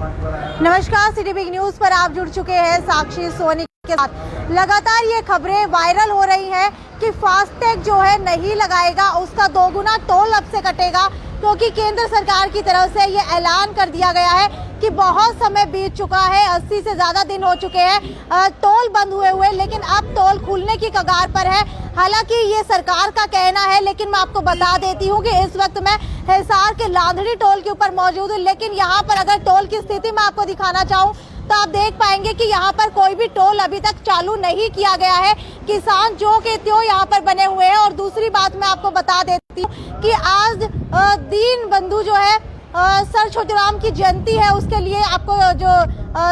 नमस्कार, city big news पर आप जुड़ चुके हैं साक्षी सोनी के साथ। लगातार ये खबरें वायरल हो रही हैं कि फास्टैग जो है नहीं लगाएगा उसका 2 गुना टोल अब से कटेगा, क्योंकि केंद्र सरकार की तरफ से ये ऐलान कर दिया गया है कि बहुत समय बीत चुका है, 80 से ज़्यादा दिन हो चुके हैं टोल बंद हुए, लेकिन अब टोल खुलने की कगार पर है। हालांकि ये सरकार का कहना है, लेकिन मैं आपको बता देती हूँ कि इस वक्त मैं हिसार के लांधड़ी टोल के ऊपर मौजूद हूँ। लेकिन यहाँ पर अगर टोल की स्थिति मैं आपको दिखाना चाहूँ तो आप देख पाएंगे कि यहाँ पर कोई भी टोल अभी तक चालू नहीं किया गया है। किसान जो के त्यों यहाँ पर बने हुए हैं। और दूसरी बात मैं आपको बता देती हूँ कि आज दीन बंधु जो है सर छोटूराम की जयंती है, उसके लिए आपको जो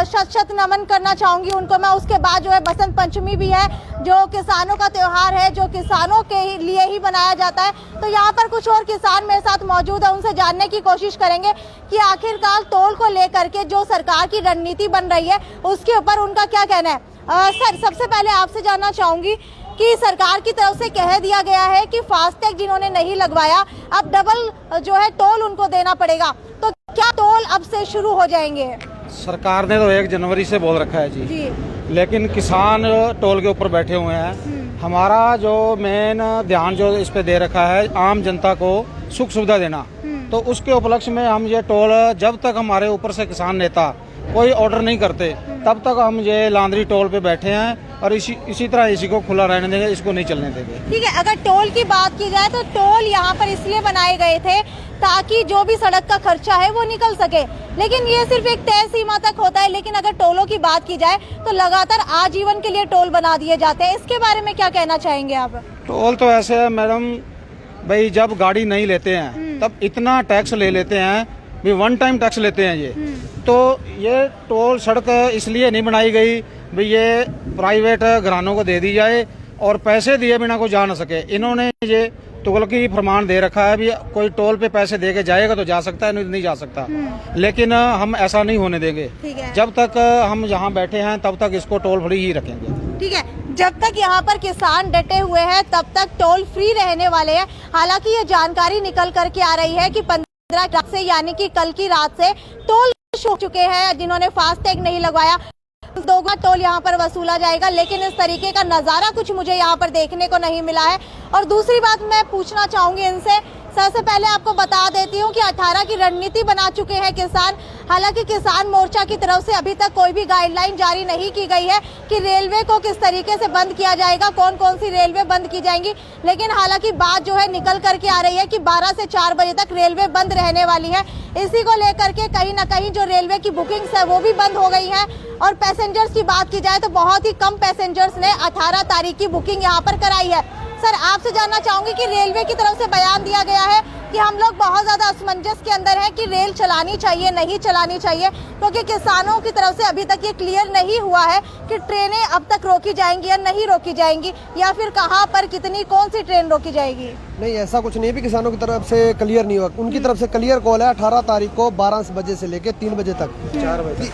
शत नमन करना चाहूंगी उनको मैं। उसके बाद जो है बसंत पंचमी भी है, जो किसानों का त्योहार है, जो किसानों के लिए ही बनाया जाता है। तो यहाँ पर कुछ और किसान मेरे साथ मौजूद है, उनसे जानने की कोशिश करेंगे कि आखिरकार टोल को लेकर के जो सरकार की रणनीति बन रही है उसके ऊपर उनका क्या कहना है। सर, सबसे पहले आपसे जानना चाहूंगी कि सरकार की तरफ से कह दिया गया है कि फास्टैग जिन्होंने नहीं लगवाया अब डबल जो है टोल उनको देना पड़ेगा, तो क्या टोल अब से शुरू हो जाएंगे? सरकार ने तो 1 जनवरी से बोल रखा है जी, लेकिन किसान टोल के ऊपर बैठे हुए हैं। हमारा जो मेन ध्यान जो इस पे दे रखा है आम जनता को सुख सुविधा देना, तो उसके उपलक्ष्य में हम ये टोल जब तक हमारे ऊपर से किसान नेता कोई ऑर्डर नहीं करते तब तक हम ये लांधड़ी टोल पे बैठे हैं और इसी तरह इसी को खुला रहने देंगे, इसको नहीं चलने देंगे। ठीक है, अगर टोल की बात की जाए तो टोल यहाँ पर इसलिए बनाए गए थे ताकि जो भी सड़क का खर्चा है वो निकल सके, लेकिन ये सिर्फ एक तय सीमा तक होता है। लेकिन अगर टोलों की बात की जाए तो लगातार आजीवन के लिए टोल बना दिए जाते हैं, इसके बारे में क्या कहना चाहेंगे आप? टोल तो ऐसे है मैडम भाई, जब गाड़ी नहीं लेते हैं तब इतना टैक्स ले लेते हैं, भी 1 टाइम टैक्स लेते हैं ये। तो ये टोल सड़क इसलिए नहीं बनाई गई भी ये प्राइवेट घरानों को दे दी जाए और पैसे दिए बिना कोई जा न सके। इन्होंने ये तुगलकी फरमान दे रखा है भी कोई टोल पे पैसे दे के जाएगा तो जा सकता है, नहीं जा सकता। लेकिन हम ऐसा नहीं होने देंगे। जब तक हम यहाँ बैठे हैं तब तक इसको टोल फ्री ही रखेंगे। ठीक है, जब तक यहाँ पर किसान डटे हुए हैं तब तक टोल फ्री रहने वाले हैं। हालांकि ये जानकारी निकल करके आ रही है कि 15 से यानी कि कल की रात से टोल हो चुके हैं जिन्होंने फास्टैग नहीं लगवाया, 2 गुना टोल यहाँ पर वसूला जाएगा। लेकिन इस तरीके का नजारा कुछ मुझे यहाँ पर देखने को नहीं मिला है। और दूसरी बात मैं पूछना चाहूंगी इनसे, सबसे पहले आपको बता देती हूँ कि 18 की रणनीति बना चुके हैं किसान। हालांकि किसान मोर्चा की तरफ से अभी तक कोई भी गाइडलाइन जारी नहीं की गई है कि रेलवे को किस तरीके से बंद किया जाएगा, कौन कौन सी रेलवे बंद की जाएंगी। लेकिन हालांकि बात जो है निकल करके आ रही है कि 12 से 4 बजे तक रेलवे बंद रहने वाली है। इसी को लेकर के कहीं ना कहीं जो रेलवे की बुकिंग्स है वो भी बंद हो गई है। और पैसेंजर्स की बात की जाए तो बहुत ही कम पैसेंजर्स ने 18 तारीख की बुकिंग यहाँ पर कराई है। सर, आपसे जानना चाहूंगी कि रेलवे की तरफ से बयान दिया गया है कि हम लोग बहुत ज्यादा असमंजस के अंदर हैं कि रेल चलानी चाहिए नहीं चलानी चाहिए, क्योंकि किसानों की तरफ से अभी तक ये क्लियर नहीं हुआ है कि ट्रेनें अब तक रोकी जाएंगी या नहीं रोकी जाएंगी, या फिर कहां पर कितनी कौन सी ट्रेन रोकी जाएगी। नहीं, ऐसा कुछ नहीं है भी किसानों की तरफ से क्लियर नहीं हुआ। उनकी तरफ से क्लियर कॉल है 18 तारीख को 12 बजे से लेके 3 बजे तक,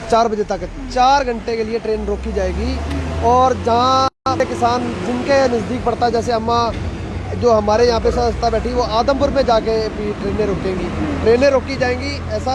4 बजे तक 4 घंटे के लिए ट्रेन रोकी जाएगी। और जहाँ किसान जिनके नज़दीक पड़ता है, जैसे अम्मा जो हमारे यहाँ पे संस्था बैठी वो आदमपुर में जाके भी ट्रेनें रुकेंगी, ट्रेनें रोकी जाएंगी। ऐसा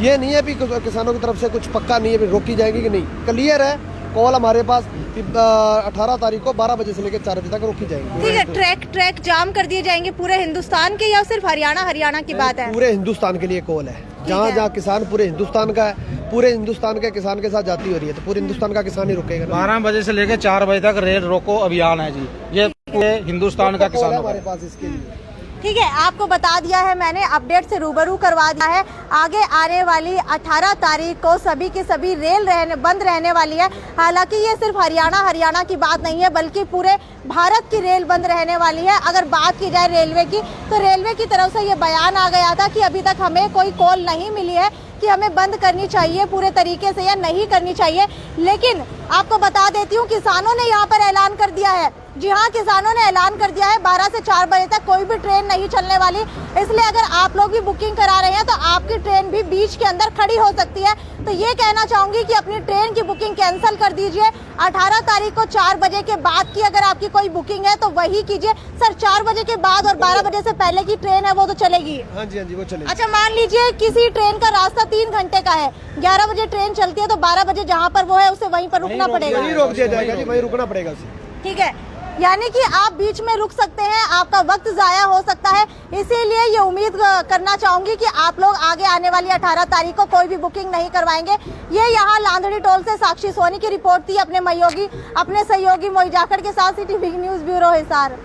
ये नहीं है भी किसानों की तरफ से कुछ पक्का नहीं है भी रोकी जाएगी कि नहीं, क्लियर है कॉल हमारे पास 18 तारीख को 12 बजे से लेकर 4 बजे तक रोकी जाएगी। ठीक है, ट्रैक जाम कर दिए जाएंगे पूरे हिंदुस्तान के या सिर्फ हरियाणा की बात है? पूरे हिंदुस्तान के लिए कॉल है। जहाँ किसान पूरे हिंदुस्तान का है, पूरे हिंदुस्तान के किसान के साथ जाती हो रही है तो पूरे हिंदुस्तान का किसान ही रुकेगा। 12 बजे से लेकर 4 बजे तक रेल रोको अभियान है जी, ये पूरे हिंदुस्तान का किसान हमारे पास इसके लिए। ठीक है, आपको बता दिया है मैंने, अपडेट से रूबरू करवा दिया है। आगे आने वाली 18 तारीख को सभी की सभी रेल बंद रहने वाली है। हालांकि ये सिर्फ हरियाणा की बात नहीं है, बल्कि पूरे भारत की रेल बंद रहने वाली है। अगर बात की जाए रेलवे की तो रेलवे की तरफ से ये बयान आ गया था कि अभी तक हमें कोई कॉल नहीं मिली है कि हमें बंद करनी चाहिए पूरे तरीके से या नहीं करनी चाहिए। लेकिन आपको बता देती हूँ किसानों ने यहाँ पर ऐलान कर दिया है जी हाँ, किसानों ने ऐलान कर दिया है 12 से 4 बजे तक कोई भी ट्रेन नहीं चलने वाली, इसलिए अगर आप लोग भी बुकिंग करा रहे हैं तो आपकी ट्रेन भी बीच के अंदर खड़ी हो सकती है। तो ये कहना चाहूंगी कि अपनी ट्रेन की बुकिंग कैंसिल कर दीजिए। 18 तारीख को 4 बजे के बाद की अगर आपकी कोई बुकिंग है तो वही कीजिए। सर, 4 बजे के बाद और 12 बजे से पहले की ट्रेन है वो तो चलेगी? हाँ जी वो चलेगी। अच्छा, मान लीजिए किसी ट्रेन का रास्ता 3 घंटे का है, 11 बजे ट्रेन चलती है तो 12 बजे जहाँ पर वो है उसे वहीं पर रुकना पड़ेगा? वहीं रोक दिया जाएगा जी, वहीं रुकना पड़ेगा उसे। ठीक है, यानी कि आप बीच में रुक सकते हैं, आपका वक्त जाया हो सकता है। इसीलिए ये उम्मीद करना चाहूंगी कि आप लोग आगे आने वाली 18 तारीख को कोई भी बुकिंग नहीं करवाएंगे। ये यहाँ लांधड़ी टोल से साक्षी सोनी की रिपोर्ट थी अपने सहयोगी मोई जाखड़ के साथ। City news bureau Hisar.